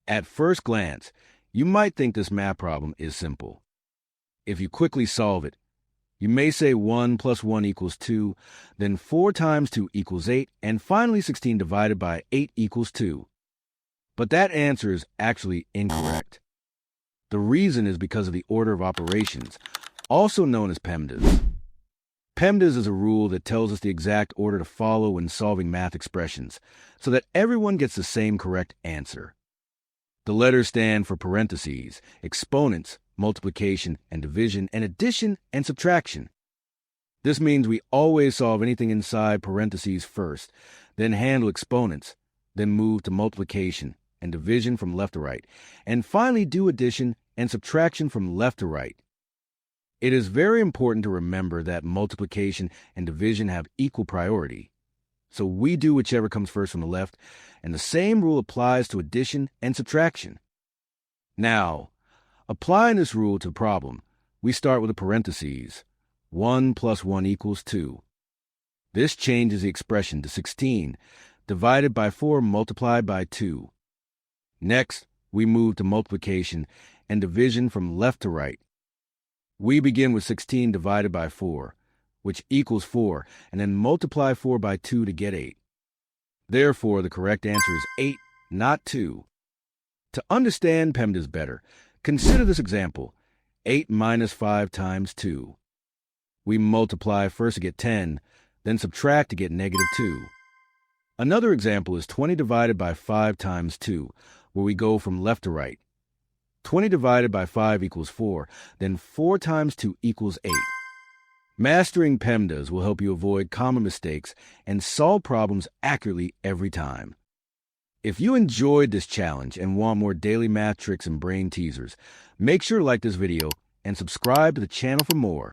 At first glance, you might think this math problem is simple. If you quickly solve it, you may say 1 plus 1 equals 2, then 4 times 2 equals 8, and finally 16 divided by 8 equals 2. But that answer is actually incorrect. The reason is because of the order of operations, also known as PEMDAS. PEMDAS is a rule that tells us the exact order to follow when solving math expressions, so that everyone gets the same correct answer. The letters stand for parentheses, exponents, multiplication and division, and addition and subtraction. This means we always solve anything inside parentheses first, then handle exponents, then move to multiplication and division from left to right, and finally do addition and subtraction from left to right. It is very important to remember that multiplication and division have equal priority. So we do whichever comes first from the left, and the same rule applies to addition and subtraction. Now, applying this rule to the problem, we start with a parentheses. 1 plus 1 equals 2. This changes the expression to 16, divided by 4 multiplied by 2. Next, we move to multiplication and division from left to right. We begin with 16 divided by 4, which equals 4, and then multiply 4 by 2 to get 8. Therefore, the correct answer is 8, not 2. To understand PEMDAS better, consider this example, 8 minus 5 times 2. We multiply first to get 10, then subtract to get negative 2. Another example is 20 divided by 5 times 2, where we go from left to right. 20 divided by 5 equals 4, then 4 times 2 equals 8. Mastering PEMDAS will help you avoid common mistakes and solve problems accurately every time. If you enjoyed this challenge and want more daily math tricks and brain teasers, make sure to like this video and subscribe to the channel for more.